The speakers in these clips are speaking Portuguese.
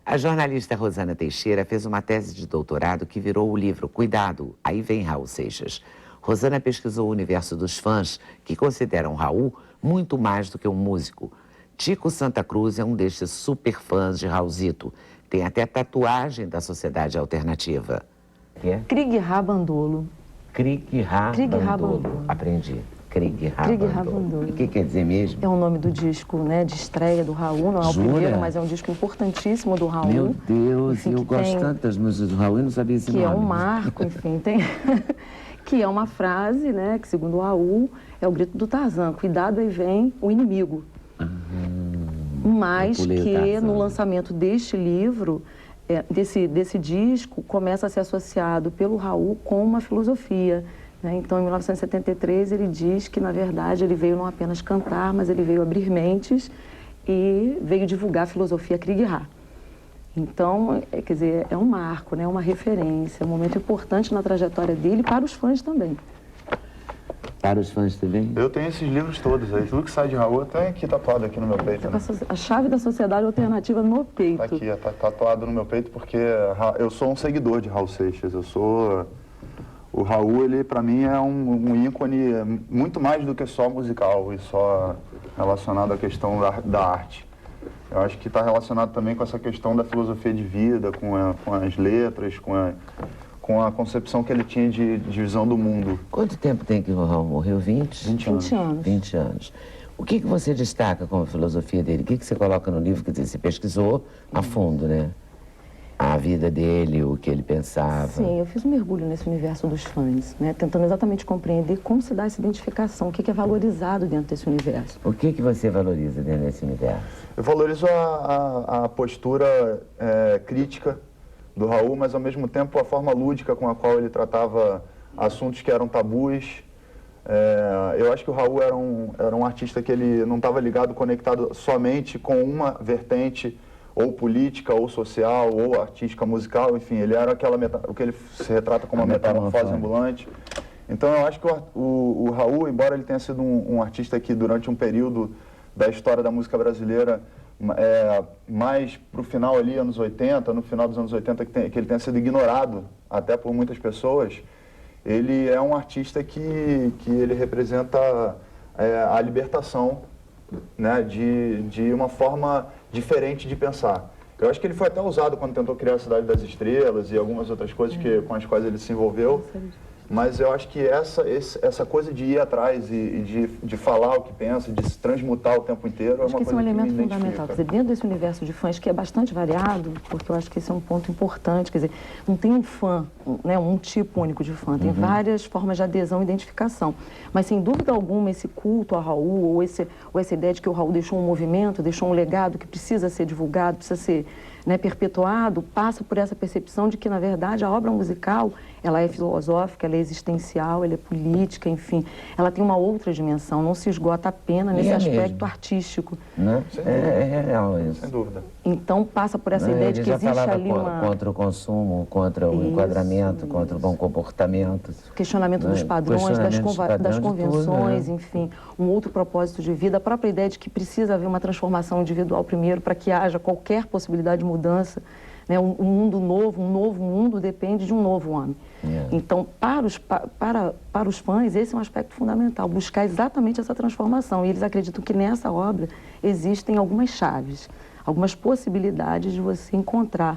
A jornalista Rosana Teixeira fez uma tese de doutorado que virou o livro Cuidado, aí vem Raul Seixas. Rosana pesquisou o universo dos fãs que consideram Raul muito mais do que um músico. Tico Santa Cruz é um destes super fãs de Raulzito. Tem até tatuagem da Sociedade Alternativa. Que é? Krieg Rabandolo. Krieg Rabandolo. Aprendi. Krieg Rabandolo. O que quer dizer mesmo? É o nome do disco, né, de estreia do Raul. Não é o primeiro, mas é um disco importantíssimo do Raul. Meu Deus, enfim, eu gosto tanto das músicas do Raul e não sabia esse nome. Que é um marco, enfim, tem... que é uma frase, né, que segundo o Raul, é o grito do Tarzan. Cuidado, aí vem o inimigo. Mas que no lançamento deste livro, desse disco, começa a ser associado pelo Raul com uma filosofia. Né? Então, em 1973, ele diz que, na verdade, ele veio não apenas cantar, mas ele veio abrir mentes e veio divulgar a filosofia Krieg Ra. Então, quer dizer, é um marco, né? Uma referência, um momento importante na trajetória dele para os fãs também. Para os fãs também? Eu tenho esses livros todos aí. Tudo que sai de Raul tá aqui tatuado aqui no meu peito. Né? A chave da Sociedade Alternativa no peito. Tá aqui, tá tatuado no meu peito porque eu sou um seguidor de Raul Seixas. O Raul, ele para mim é um ícone muito mais do que só musical e só relacionado à questão da arte. Eu acho que está relacionado também com essa questão da filosofia de vida, com as letras, com a concepção que ele tinha de visão do mundo. Quanto tempo tem que o Raul morreu? 20 anos. 20 anos. O que você destaca como filosofia dele? O que você coloca no livro? Quer dizer, você pesquisou a fundo, né? A vida dele, o que ele pensava. Sim, eu fiz um mergulho nesse universo dos fãs, né? Tentando exatamente compreender como se dá essa identificação, o que é valorizado dentro desse universo. O que você valoriza dentro desse universo? Eu valorizo a postura crítica do Raul, mas ao mesmo tempo a forma lúdica com a qual ele tratava assuntos que eram tabus. Eu acho que o Raul era um artista que ele não estava ligado, conectado somente com uma vertente, ou política, ou social, ou artística, musical, enfim, ele era o que ele se retrata como uma metamorfose ambulante. Então eu acho que o Raul, embora ele tenha sido um artista que durante um período da história da música brasileira, mais para o final ali, anos 80, no final dos anos 80, que ele tenha sido ignorado até por muitas pessoas, ele é um artista que ele representa a libertação, né, de uma forma diferente de pensar. Eu acho que ele foi até usado quando tentou criar a Cidade das Estrelas e algumas outras coisas com as quais ele se envolveu. Mas eu acho que essa coisa de ir atrás e de falar o que pensa, de se transmutar o tempo inteiro, acho é uma coisa que me identifica. Esse é um elemento fundamental. Quer dizer, dentro desse universo de fãs, que é bastante variado, porque eu acho que esse é um ponto importante, quer dizer, não tem um fã, né, um tipo único de fã, tem várias formas de adesão e identificação. Mas, sem dúvida alguma, esse culto a Raul, ou essa ideia de que o Raul deixou um movimento, deixou um legado que precisa ser divulgado, precisa ser, né, perpetuado, passa por essa percepção de que, na verdade, a obra musical, ela é filosófica, ela é existencial, ela é política, enfim, ela tem uma outra dimensão, não se esgota apenas nesse aspecto artístico. Né? É real isso. Sem dúvida. Então passa por essa ideia de que existe ali contra o consumo, contra o enquadramento, contra o bom comportamento. O questionamento dos padrões, das convenções, tudo, né? Enfim, um outro propósito de vida, a própria ideia de que precisa haver uma transformação individual primeiro para que haja qualquer possibilidade de mudança. Né? Um mundo novo, um novo mundo depende de um novo homem. Então, para os fãs, esse é um aspecto fundamental, buscar exatamente essa transformação. E eles acreditam que nessa obra existem algumas chaves, algumas possibilidades de você encontrar,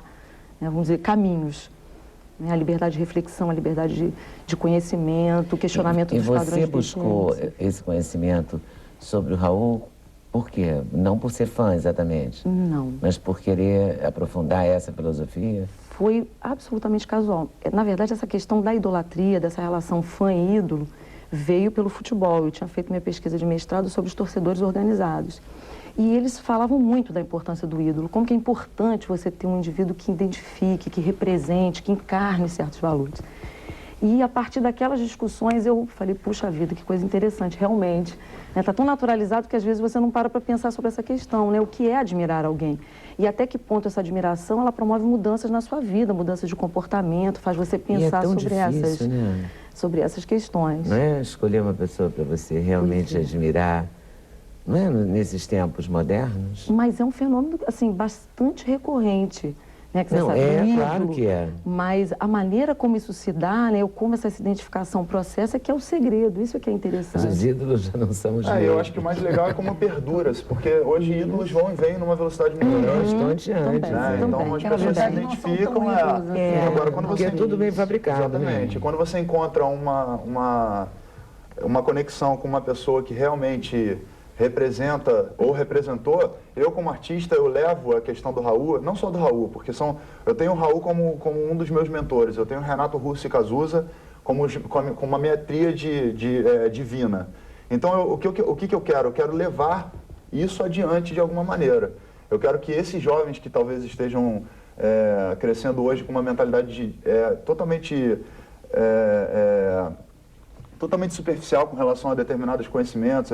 né, vamos dizer, caminhos. Né? A liberdade de reflexão, a liberdade de conhecimento, o questionamento dos padrões. E você buscou esse conhecimento sobre o Raul por quê? Não por ser fã, exatamente? Não. Mas por querer aprofundar essa filosofia? Foi absolutamente casual. Na verdade, essa questão da idolatria, dessa relação fã-ídolo, veio pelo futebol. Eu tinha feito minha pesquisa de mestrado sobre os torcedores organizados. E eles falavam muito da importância do ídolo, como que é importante você ter um indivíduo que identifique, que represente, que encarne certos valores. E a partir daquelas discussões eu falei, puxa vida, que coisa interessante, realmente. Está tão naturalizado que às vezes você não para pensar sobre essa questão, né? O que é admirar alguém? E até que ponto essa admiração, ela promove mudanças na sua vida, mudanças de comportamento, faz você pensar sobre essas questões. Não é escolher uma pessoa para você realmente admirar, não é? Nesses tempos modernos. Mas é um fenômeno, assim, bastante recorrente. Né? Que Não, claro que é. Mas a maneira como isso se dá, né? Ou como essa identificação processa, que é o segredo. Isso é que é interessante. Os ídolos já não são os Eu mesmos. acho que o mais legal é como perdura-se, porque hoje ídolos vão e vêm numa velocidade muito grande. Bastante antes. Né? Né? Então as Aquela pessoas se verdade não são identificam. tão ídolos, assim. Agora, quando Porque você... é tudo bem fabricado. Exatamente. Né? Quando você encontra uma conexão com uma pessoa que realmente representa ou representou, eu como artista, eu levo a questão do Raul, não só do Raul, porque eu tenho o Raul como um dos meus mentores, eu tenho o Renato Russo e Cazuza como a minha tríade divina. Então, o que eu quero? Eu quero levar isso adiante de alguma maneira. Eu quero que esses jovens que talvez estejam crescendo hoje com uma mentalidade totalmente superficial com relação a determinados conhecimentos,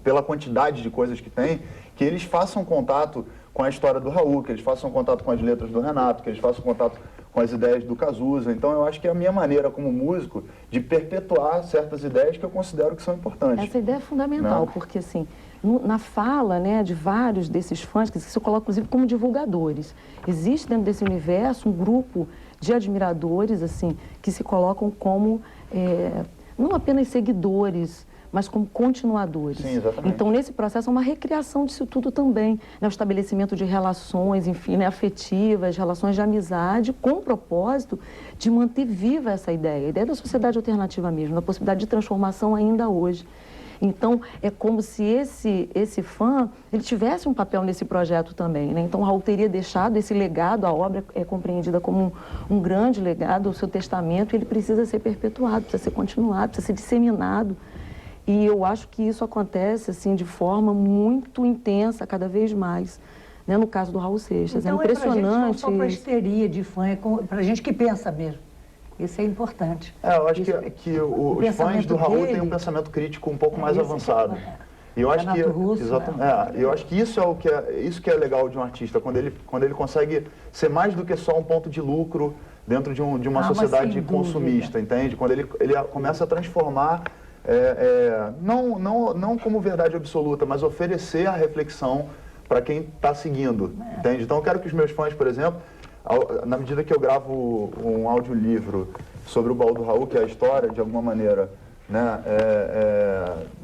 pela quantidade de coisas que tem, que eles façam contato com a história do Raul, que eles façam contato com as letras do Renato, que eles façam contato com as ideias do Cazuza. Então, eu acho que é a minha maneira como músico de perpetuar certas ideias que eu considero que são importantes. Essa ideia é fundamental, Não. porque assim, na fala, né, de vários desses fãs, que se colocam inclusive como divulgadores, existe dentro desse universo um grupo de admiradores, assim, que se colocam como não apenas seguidores, mas como continuadores. Sim, exatamente. Então, nesse processo, é uma recriação disso tudo também, né? O estabelecimento de relações, enfim, né, afetivas, relações de amizade, com o propósito de manter viva essa ideia, a ideia da sociedade alternativa mesmo, da possibilidade de transformação ainda hoje. Então, é como se esse fã, ele tivesse um papel nesse projeto também, né? Então, o Raul teria deixado esse legado, a obra é compreendida como um grande legado, o seu testamento, e ele precisa ser perpetuado, precisa ser continuado, precisa ser disseminado. E eu acho que isso acontece, assim, de forma muito intensa, cada vez mais, né? No caso do Raul Seixas. Então, é impressionante. Não só para histeria de fã, é para gente que pensa mesmo. Isso é importante. Eu acho que os fãs do Raul têm um pensamento crítico um pouco mais avançado. E eu acho que eu acho que isso que é legal de um artista, quando ele consegue ser mais do que só um ponto de lucro dentro de uma sociedade consumista, entende? Quando ele começa a transformar não como verdade absoluta, mas oferecer a reflexão para quem está seguindo, entende? Então eu quero que os meus fãs, por exemplo, na medida que eu gravo um audiolivro sobre o baú do Raul, que é a história, de alguma maneira, né,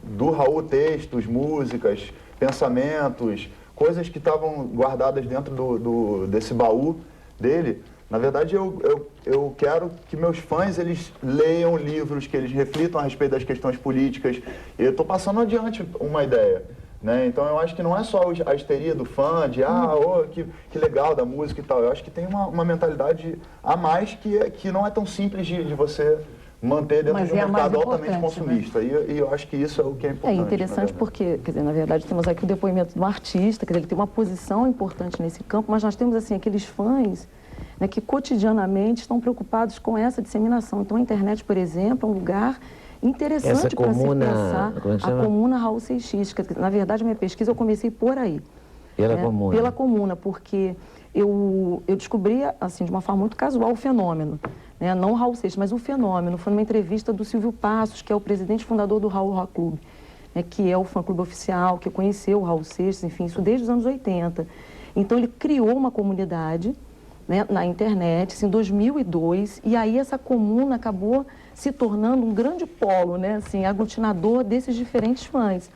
do Raul, textos, músicas, pensamentos, coisas que estavam guardadas dentro desse baú dele, na verdade eu quero que meus fãs, eles leiam livros, que eles reflitam a respeito das questões políticas, e eu estou passando adiante uma ideia. Né? Então eu acho que não é só a histeria do fã, de que legal da música e tal. Eu acho que tem uma mentalidade a mais que não é tão simples de você manter dentro de um mercado altamente consumista. Né? E eu acho que isso é o que é importante. É interessante porque, quer dizer, na verdade temos aqui o depoimento do artista, quer dizer, ele tem uma posição importante nesse campo, mas nós temos assim aqueles fãs, né, que cotidianamente estão preocupados com essa disseminação. Então a internet, por exemplo, é um lugar interessante para se pensar a comuna Raul Seixas. Na verdade, a minha pesquisa eu comecei por aí. Pela comuna, porque eu descobri, assim, de uma forma muito casual o fenômeno. Né? Não o Raul Seixas, mas o fenômeno. Foi numa entrevista do Silvio Passos, que é o presidente fundador do Raul Rock Club, né? Que é o fã-clube oficial, que conheceu o Raul Seixas, enfim, isso desde os anos 80. Então, ele criou uma comunidade, né, na internet, assim, em 2002, e aí essa comuna acabou se tornando um grande polo, né, assim, aglutinador desses diferentes fãs.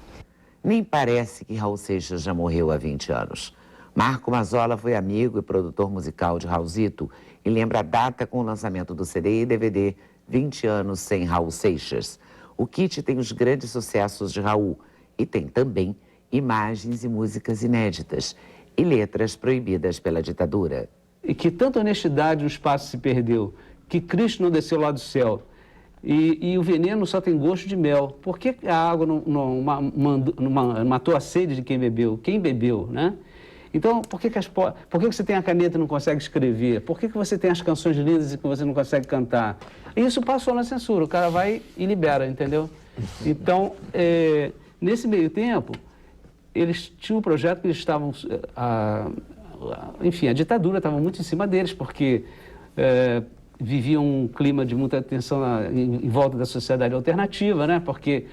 Nem parece que Raul Seixas já morreu há 20 anos. Marco Mazzola foi amigo e produtor musical de Raulzito e lembra a data com o lançamento do CD e DVD 20 anos sem Raul Seixas. O kit tem os grandes sucessos de Raul e tem também imagens e músicas inéditas e letras proibidas pela ditadura. E que tanta honestidade no espaço se perdeu, que Cristo não desceu lá do céu. E o veneno só tem gosto de mel. Por que a água não matou a sede de quem bebeu? Quem bebeu, né? Então, por que você tem a caneta e não consegue escrever? Por que você tem as canções lindas e que você não consegue cantar? E isso passou na censura, o cara vai e libera, entendeu? Então, nesse meio tempo, eles tinham um projeto que eles estavam... enfim, a ditadura estava muito em cima deles, porque viviam um clima de muita tensão em volta da sociedade alternativa, né? Porque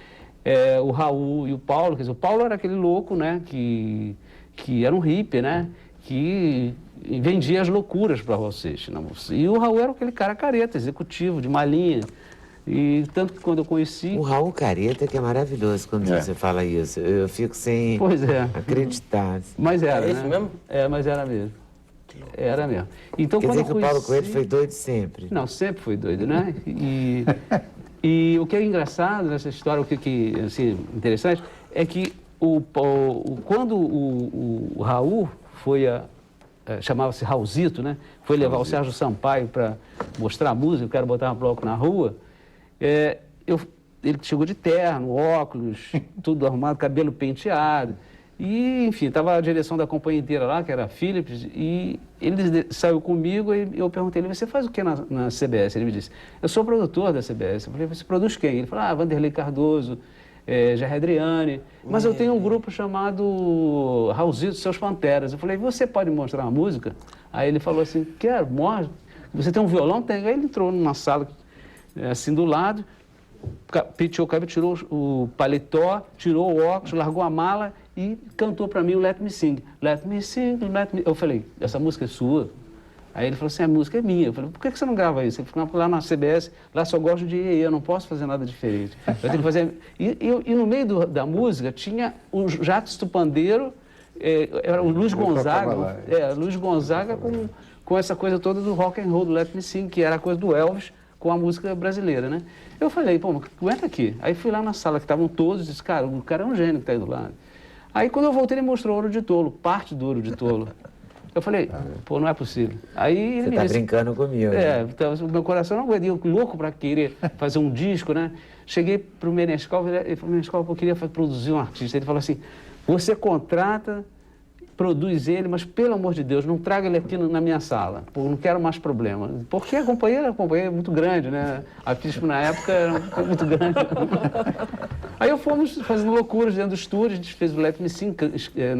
o Raul e o Paulo, quer dizer, o Paulo era aquele louco, né, que era um hippie, né, que vendia as loucuras para Raul Seixas. E o Raul era aquele cara careta, executivo, de malinha. E tanto que quando eu conheci... O Raul Careta que é maravilhoso quando você fala isso. Eu fico sem acreditar. Mas era, É isso mesmo? Mas era mesmo. Era mesmo. Então, Quer quando dizer que eu o Paulo conheci... Coelho foi doido sempre. Não, sempre foi doido, né? E o que é engraçado nessa história, o que assim, interessante, é que quando o Raul foi chamava-se Raulzito, né? Foi levar o Sérgio Sampaio para mostrar a música, eu quero botar um bloco na rua. Ele chegou de terno, óculos, tudo arrumado, cabelo penteado. E, enfim, estava a direção da companhia inteira lá, que era a Philips, e ele saiu comigo e eu perguntei ele, você faz o que na CBS? Ele me disse, eu sou produtor da CBS. Eu falei, você produz quem? Ele falou, Vanderlei Cardoso, Jair Adriane, mas eu tenho um grupo chamado Raulzito, Seus Panteras. Eu falei, você pode mostrar uma música? Aí ele falou assim, quero, mostra. Você tem um violão? Tem. Aí ele entrou numa sala assim do lado, penteou o cabelo, tirou o paletó, tirou o óculos, largou a mala e cantou para mim o Let Me Sing. Let Me Sing, Let Me... Eu falei, essa música é sua? Aí ele falou assim, a música é minha. Eu falei, por que você não grava isso? Ele falou, lá na CBS, lá só gosto de eu não posso fazer nada diferente. Eu tenho que fazer... E no meio da música tinha o Jacques do Pandeiro, era o Luiz Gonzaga, Luiz Gonzaga com essa coisa toda do rock and roll, do Let Me Sing, que era a coisa do Elvis com a música brasileira, né? Eu falei, pô, aguenta aqui. Aí fui lá na sala que estavam todos e disse, cara, o cara é um gênio que está aí do lado. Aí quando eu voltei, ele mostrou Ouro de Tolo, parte do Ouro de Tolo. Eu falei, pô, não é possível. Aí ele Você está brincando comigo. então, o meu coração não aguenta, eu louco para querer fazer um disco, né? Cheguei para o Menescal, ele falou, Menescal, eu queria produzir um artista. Ele falou assim, você contrata, produz ele, mas pelo amor de Deus, não traga ele aqui na minha sala, pô, não quero mais problema. Porque a companhia era muito grande, né? A FISP na época era muito grande. Aí eu fomos fazendo loucuras dentro do estúdio, a gente fez o Let Me Sing,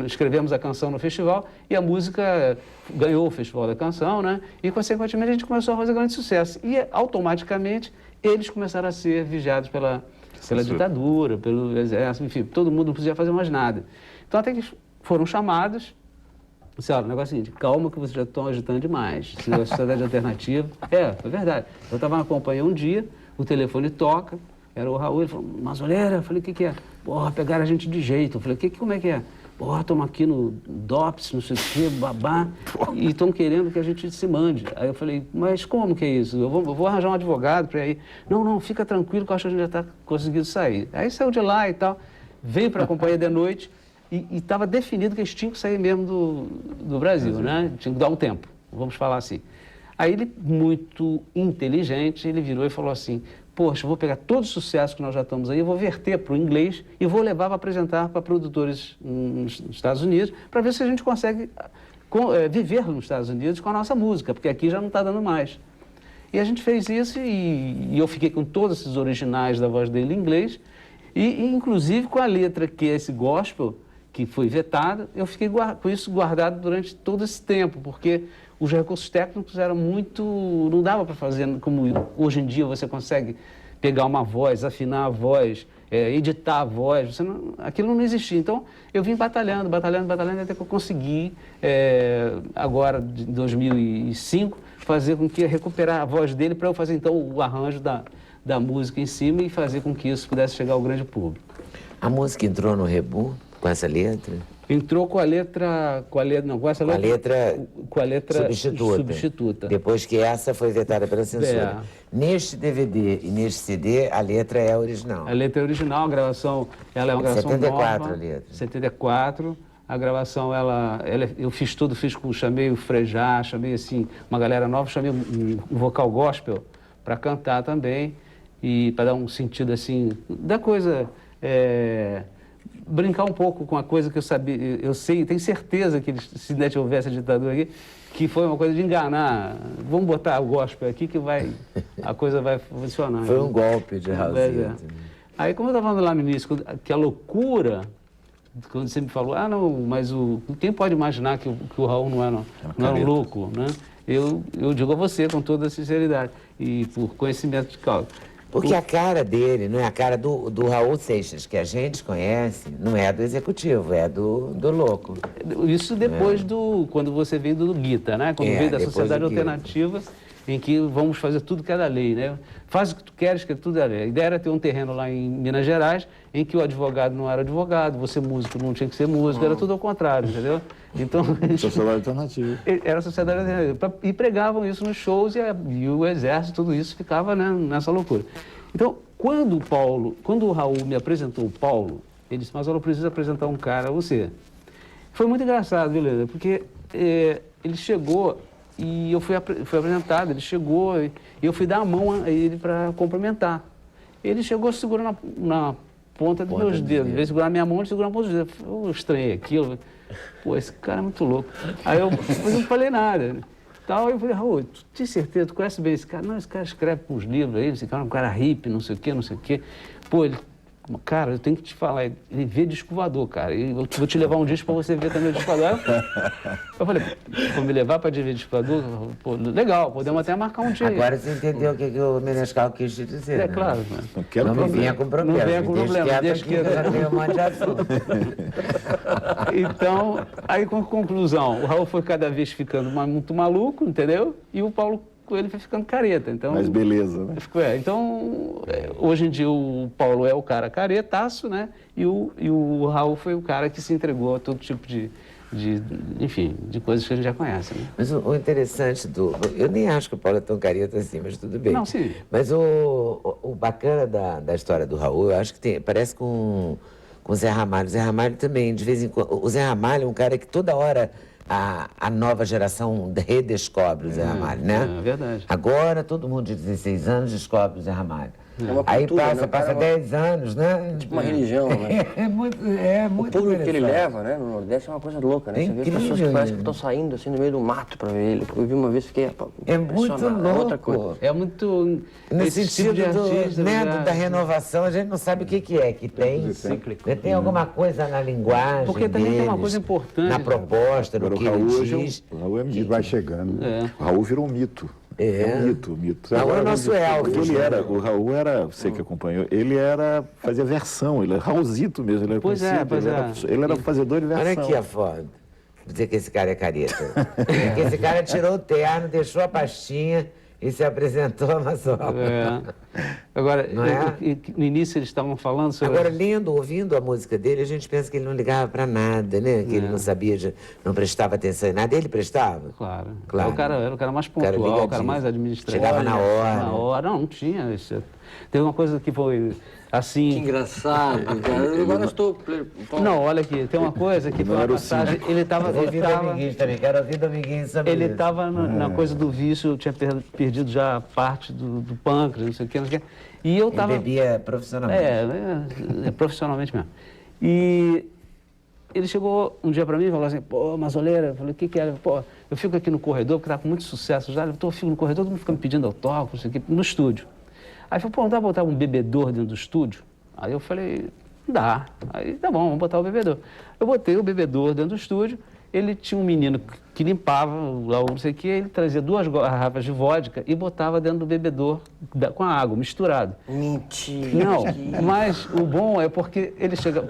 escrevemos a canção no festival e a música ganhou o Festival da Canção, né? E, consequentemente, a gente começou a fazer grande sucesso. E, automaticamente, eles começaram a ser vigiados pela ditadura, pelo exército, enfim, todo mundo não podia fazer mais nada. Então, até que foram chamados, disse, olha, o negócio é o seguinte, calma que vocês já estão agitando demais, se a sociedade alternativa... Foi verdade. Eu estava na companhia um dia, o telefone toca, era o Raul, ele falou, Mazoleira, eu falei, o que é? Porra, pegaram a gente de jeito. Eu falei, como é que é? Porra, estamos aqui no DOPS, não sei o quê, babá, e estão querendo que a gente se mande. Aí eu falei, mas como que é isso? Eu vou arranjar um advogado para ir. Não, fica tranquilo que eu acho que a gente já está conseguindo sair. Aí saiu de lá e tal, veio para a companhia de noite e estava definido que eles tinham que sair mesmo do Brasil, né? Tinha que dar um tempo, vamos falar assim. Aí ele, muito inteligente, ele virou e falou assim, poxa, eu vou pegar todo o sucesso que nós já estamos aí, eu vou verter para o inglês e vou levar para apresentar para produtores nos Estados Unidos, para ver se a gente consegue viver nos Estados Unidos com a nossa música, porque aqui já não está dando mais. E a gente fez isso e eu fiquei com todos esses originais da voz dele em inglês e inclusive com a letra que é esse gospel, que foi vetado, eu fiquei com isso guardado durante todo esse tempo, porque os recursos técnicos eram muito... não dava para fazer como hoje em dia você consegue pegar uma voz, afinar a voz, editar a voz, aquilo não existia. Então, eu vim batalhando, até que eu consegui, agora, em 2005, fazer com que recuperar a voz dele para eu fazer, então, o arranjo da música em cima e fazer com que isso pudesse chegar ao grande público. A música entrou no Rebu com essa letra? Entrou com a letra substituta. Depois que essa foi vetada pela censura. Neste DVD e neste CD, a letra é original. A letra é original, a gravação, ela é uma gravação 74 nova. A letra. 74. A gravação, eu fiz tudo, chamei o Frejá, chamei assim, uma galera nova, chamei um vocal gospel para cantar também e para dar um sentido assim, da coisa... brincar um pouco com a coisa que eu sabia, eu sei, tenho certeza que se não houvesse a ditadura aqui, que foi uma coisa de enganar. Vamos botar o gospel aqui que a coisa vai funcionar. Foi um golpe de Raulzito. Aí, como eu estava falando lá no início, que a loucura, quando você me falou, não, mas quem pode imaginar que o Raul não era um louco, né? Eu digo a você com toda a sinceridade e por conhecimento de causa. Porque a cara dele, não é a cara do Raul Seixas, que a gente conhece, não é do executivo, é do louco. Isso depois quando você veio do Guita, né? Quando veio da depois Sociedade do Guita. Alternativa, em que vamos fazer tudo que é da lei, né? Faz o que tu queres, que é tudo da lei. A ideia era ter um terreno lá em Minas Gerais, em que o advogado não era advogado, você músico não tinha que ser músico, era tudo ao contrário, entendeu? Então, Sociedade Alternativa. era a Sociedade Alternativa. E pregavam isso nos shows e o Exército, tudo isso ficava, né, nessa loucura. Então, quando o Raul me apresentou o Paulo, ele disse, mas eu preciso apresentar um cara a você. Foi muito engraçado, viu, Leandro? Porque ele chegou e eu fui apresentado, ele chegou e eu fui dar a mão a ele para cumprimentar. Ele chegou segurando na ponta dos meus dedos. Em vez de segurar a minha mão, ele segurou na ponta dos dedos. Eu estranhei aquilo. Pô, esse cara é muito louco. Aí eu não falei nada. Tal, eu falei, Raul, tu tem certeza, tu conhece bem esse cara? Não, esse cara escreve uns livros aí, esse cara é um cara hippie, não sei o quê, não sei o quê. Pô, cara, eu tenho que te falar, ele vê disco voador, cara. E eu vou te levar um disco pra você ver também o disco voador. Eu falei, vou me levar pra ver disco voador? Pô, legal, podemos até marcar um dia. Agora você entendeu o que o Menescal quis te dizer, né? Claro. Não quero Não me problema. vinha com problema. Não venha com problema, deixa que eu já tenho um monte de assunto. Então, aí com conclusão, o Raul foi cada vez ficando muito maluco, entendeu? E o Paulo ele foi ficando careta. Então, Mas beleza, né? Hoje em dia o Paulo é o cara caretaço, né? E o Raul foi o cara que se entregou a todo tipo de coisas que a gente já conhece, né? Mas o interessante eu nem acho que o Paulo é tão careta assim, mas tudo bem. Não, sim. Mas o bacana da história do Raul, eu acho que parece com o Zé Ramalho. O Zé Ramalho também, de vez em quando. O Zé Ramalho é um cara que toda hora a nova geração redescobre o Zé Ramalho, né? É verdade. Agora todo mundo de 16 anos descobre o Zé Ramalho. uma Aí cultura, né? passa 10 anos, né? Tipo uma religião, né? É muito O público que ele interessante. leva, né, no Nordeste é uma coisa louca, né? É Você vê incrível, pessoas que parecem né? que estão saindo assim no meio do mato pra ver ele. Eu vi uma vez, fiquei É muito impressionado. É outra coisa. louco. É muito... No esse sentido tipo de artista, né, né? da renovação, a gente não sabe o que é, que tem. Tem alguma coisa na linguagem Porque também tem uma deles, coisa importante, na né? proposta, no Agora que o Raul ele hoje diz. o Raul é E mito. vai chegando. É. O Raul virou um mito. É. Um mito. Raul é Agora, nosso Elvis, porque né? o Raul era, você que acompanhou, fazia versão, ele era Raulzito mesmo, ele era Pois é, conhecido, ele era fazedor de versão. Olha aqui a foto. Vou dizer que esse cara é careta. Porque esse cara tirou o terno, deixou a pastinha e se apresentou a Mazola. Agora, Não é? no início eles estavam falando sobre... Agora, ouvindo a música dele, a gente pensa que ele não ligava pra nada, né? Que ele não sabia, não prestava atenção em nada. Ele prestava? Claro. Claro. Era o cara mais O cara pontual, o cara ligadinho. mais administrativo. Chegava na hora. Na hora. Não tinha isso. Teve uma coisa que foi assim... Que engraçado, cara. Agora eu estou... Não, olha aqui, tem uma coisa que foi uma passagem... Ele estava... Eu vou ouvir Dominguinhos também, quero ouvir Dominguinhos sobre Ele isso. estava na coisa do vício, eu tinha perdido já parte do pâncreas, não sei o que, não sei o que. E eu Ele estava... bebia profissionalmente. Profissionalmente mesmo. E ele chegou um dia para mim e falou assim, pô, Mazoleira, eu falei, o que é? Pô, eu fico aqui no corredor, porque tá com muito sucesso já, eu fico no corredor, todo mundo fica me pedindo autógrafo, não sei o que, no estúdio. Aí falou, pô, não dá pra botar um bebedor dentro do estúdio? Aí eu falei, dá. Aí, tá bom, vamos botar o bebedor. Eu botei o bebedor dentro do estúdio, ele tinha um menino que limpava lá, não sei o que, ele trazia 2 garrafas de vodka e botava dentro do bebedor com a água, misturado. Mentira. Não, mas o bom é porque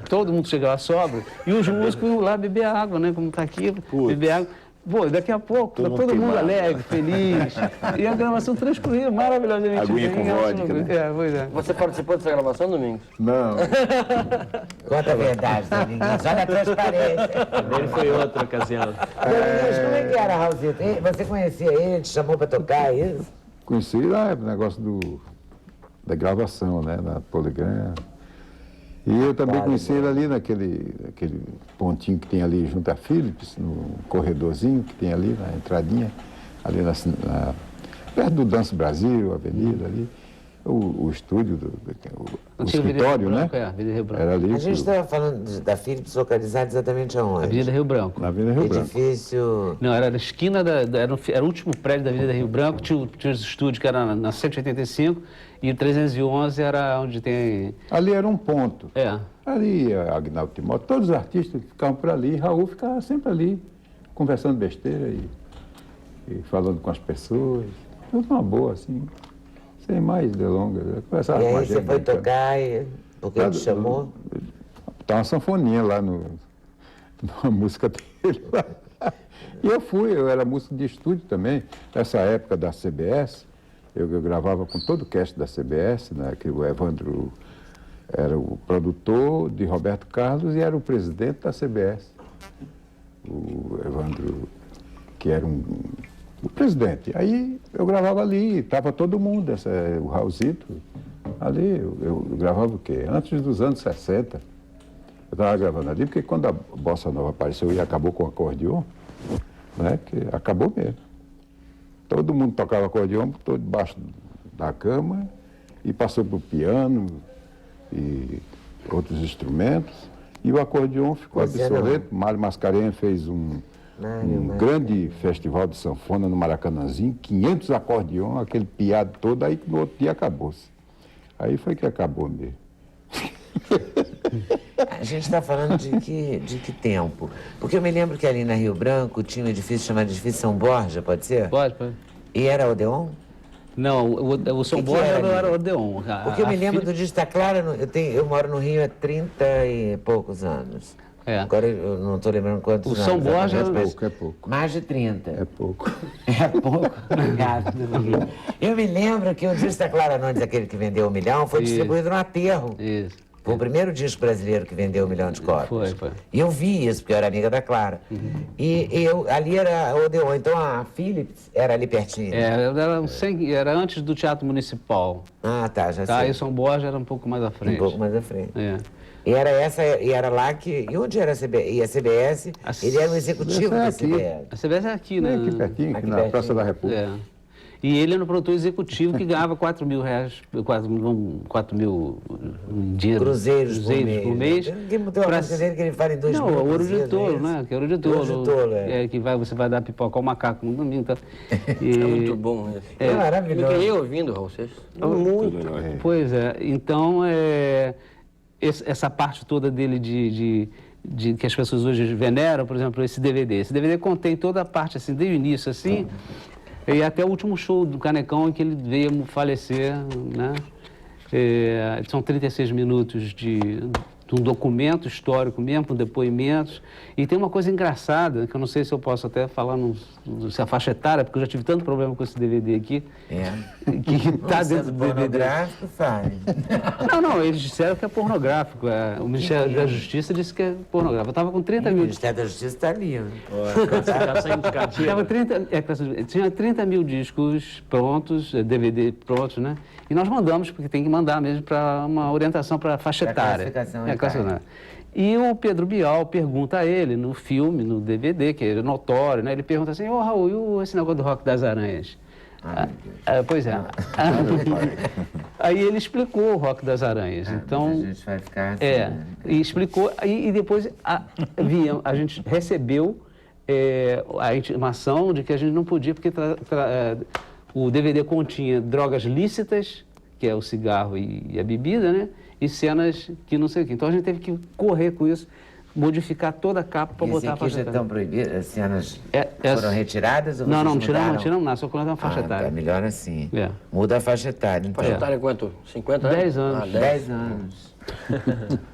todo mundo chega lá sóbrio e os músicos iam lá beber água, né? Como tá aqui, beber água. Pô, daqui a pouco, todo mundo queimado. alegre, feliz. E a gravação transcorreu maravilhosamente Aguinha bem. com vodka, né? Pois é. Você participou dessa gravação, Domingos? Não, Conta a verdade, Dominguinhos. Olha a transparência. Ele foi outra ocasião. Dominguinhos, como é que era, Raulzito? Você conhecia ele, te chamou pra tocar isso? conheci lá o negócio da gravação, né, na Poligram. E eu também conheci ele ali naquele pontinho que tem ali junto à Philips, no corredorzinho que tem ali, na entradinha, ali perto do Dance Brasil, a avenida ali. O estúdio, o escritório, né? Avenida Rio Branco. Era ali. A gente estava falando da Philips localizada exatamente aonde? Avenida Rio Branco. Na Avenida Rio Branco. Edifício... Não, era na esquina, era o último prédio da Avenida Rio Branco, tinha os estúdios que era na 185 e o 311 era onde tem... Ali era um ponto. É. Ali, Agnaldo Timóteo, todos os artistas ficavam por ali, Raul ficava sempre ali, conversando besteira e falando com as pessoas, tudo uma boa, assim. Sem mais delongas. Eu conversava E com a aí você gente foi brincando. tocar e... Porque ele te chamou? Tá uma sanfoninha lá numa música dele lá. E eu era músico de estúdio também. Nessa época da CBS, eu gravava com todo o cast da CBS, né, que o Evandro era o produtor de Roberto Carlos e era o presidente da CBS. O Evandro, que era o presidente. Aí eu gravava ali, estava todo mundo, o Raulzito, ali, eu gravava o quê? Antes dos anos 60. Eu estava gravando ali, porque quando a Bossa Nova apareceu e acabou com o acordeon, né, que acabou mesmo. Todo mundo tocava acordeon, botou debaixo da cama e passou para o piano e outros instrumentos. E o acordeon ficou obsoleto. Mário Mascarenhas fez um grande festival de sanfona no Maracanãzinho, 500 acordeon, aquele piado todo, aí no outro dia acabou-se. Aí foi que acabou mesmo. A gente está falando de que tempo? Porque eu me lembro que ali na Rio Branco tinha um edifício chamado Edifício São Borja, pode ser? Pode. E era Odeon? Não, o São Que Borja era não ali? era Odeon. Porque eu me lembro do Dista Clara, eu moro no Rio há 30 e poucos anos. É. Agora eu não estou lembrando quantos O anos. São Borja exatamente, mas é pouco. mais de 30. É pouco. É pouco? Obrigado. Eu me lembro que o Dista Clara Nunes, aquele que vendeu 1 milhão, foi distribuído no Aterro. Isso. Foi o primeiro disco brasileiro que vendeu 1 milhão de cópias. Foi. E eu vi isso, porque eu era amiga da Clara. E ali era Odeon, então a Philips era ali pertinho. Era antes do Teatro Municipal. Ah, tá, já Tá? sei. E São Borja era um pouco mais à frente. Um pouco mais à frente. É. E era lá que... E onde era a CBS? E a CBS, ele era o executivo da aqui. CBS. A CBS é aqui, né? Aqui pertinho, Aqui na pertinho. Praça da República. É. E ele era o produtor executivo que ganhava R$4 mil, 4 mil dinheiro, Cruzeiros por mês. Ninguém mudou a pra- música dele que ele fala em 2 Não, mil o Ouro de cruzeiros, Touro, é isso? né? Que é Ouro de Touro. Ouro de Touro, é. Que você vai dar pipoca ao macaco no domingo. Tá? E, É muito bom esse. É Eu maravilhoso. queria ouvindo, Raul Seixas. Muito. Pois é, então essa parte toda dele de que as pessoas hoje veneram, por exemplo, esse DVD. Esse DVD contém toda a parte, assim, desde o início, assim, e até o último show do Canecão em que ele veio falecer, né? São 36 minutos de um documento histórico mesmo, com depoimentos. E tem uma coisa engraçada, que eu não sei se eu posso até falar se a faixa etária, porque eu já tive tanto problema com esse DVD aqui, que está dentro do DVD. Pornográfico, faz. Não, eles disseram que é pornográfico. O Ministério da Justiça disse que é pornográfico. Eu estava com 30 O mil. Ministério da Justiça está ali. Tinha 30 mil discos prontos, DVD prontos, né? E nós mandamos, porque tem que mandar mesmo para uma orientação para faixa Pra etária. classificação Classificação. E o Pedro Bial pergunta a ele, no filme, no DVD, que é notório, né? Ele pergunta assim, ô Raul, e esse negócio do Rock das Aranhas? Pois é. Aí ele explicou o Rock das Aranhas. Então, A gente vai ficar assim, e explicou, e depois a gente recebeu a intimação de que a gente não podia, porque o DVD continha drogas lícitas, que é o cigarro e a bebida, né? E cenas que não sei o quê. Então a gente teve que correr com isso, modificar toda a capa para botar a faixa já etária. estão proibidas, as cenas É, foram retiradas ou Não, vocês mudaram? não tiramos nada, só colocamos a faixa etária. É melhor assim. É. Muda a faixa etária, então. Faixa etária é quanto? 50 anos? 10 anos. 10 anos.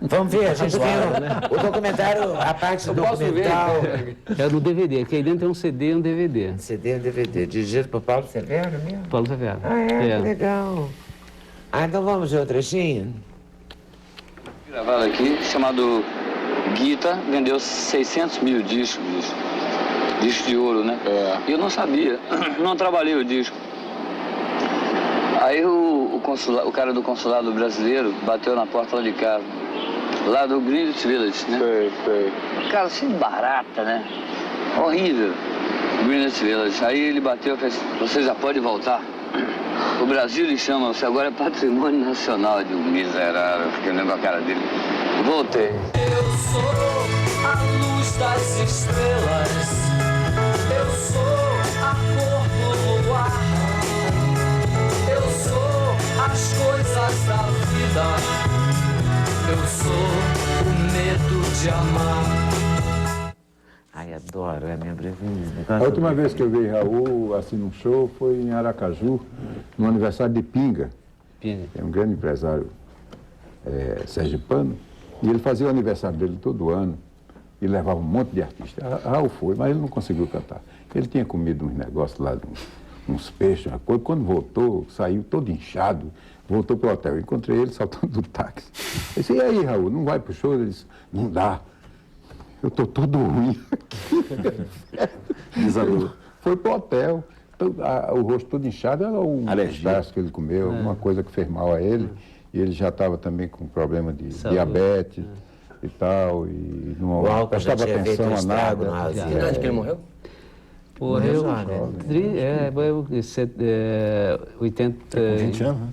Vamos ver, a gente tem o documentário, a parte documental. É no DVD, que aí dentro tem um CD e um DVD. CD e DVD, dirigido por Paulo Severo mesmo? Paulo Severo. Que legal. Então vamos ver o trechinho? Gravado aqui, chamado Guita, vendeu 600 mil discos, disco de ouro, né? E eu não sabia, não trabalhei o disco. Aí o cara do consulado brasileiro bateu na porta lá de casa, lá do Greenwich Village, né? Sei. Cara, assim, barata, né? Horrível, Greenwich Village. Aí ele bateu e fez, você já pode voltar. O Brasil lhe chama, você agora é patrimônio nacional de um miserável, fiquei olhando a cara dele. Voltei. Eu sou a luz das estrelas, eu sou a cor do luar, eu sou as coisas da vida, eu sou o medo de amar. Ai, adoro, é a minha preferida. A última vez que eu vi Raul, assim, num show, foi em Aracaju, no aniversário de Pinga. Pinga. É um grande empresário sergipano, e ele fazia o aniversário dele todo ano, e levava um monte de artistas. Raul foi, mas ele não conseguiu cantar. Ele tinha comido uns negócios lá, uns peixes, uma coisa. Quando voltou, saiu todo inchado, voltou para o hotel. Eu encontrei ele saltando do táxi. Eu disse, e aí, Raul, não vai para o show? Ele disse, não dá. Eu estou todo ruim aqui. Desabou. Foi para o hotel. Então, o rosto todo inchado era um pedaço que ele comeu, alguma coisa que fez mal a ele. E ele já estava também com problema de diabetes e tal. E não prestava atenção a nada. Que idade que ele morreu? Morreu, 80... 20 anos, né?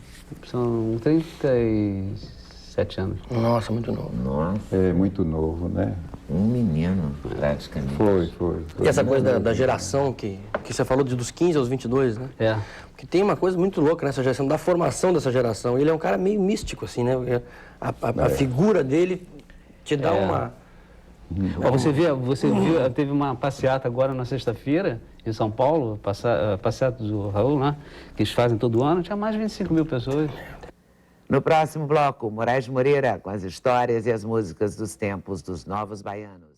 São 37 anos. Nossa, muito novo. Nossa, É muito novo, né? um menino, praticamente. Foi. E essa coisa da geração que você falou dos 15 aos 22, né? É. Porque tem uma coisa muito louca nessa geração, da formação dessa geração. Ele é um cara meio místico, assim, né? A figura dele te dá uma... Ó, você viu, teve uma passeata agora na sexta-feira, em São Paulo, passeata do Raul, né? Que eles fazem todo ano, tinha mais de 25 mil pessoas. No próximo bloco, Moraes Moreira com as histórias e as músicas dos tempos dos Novos Baianos.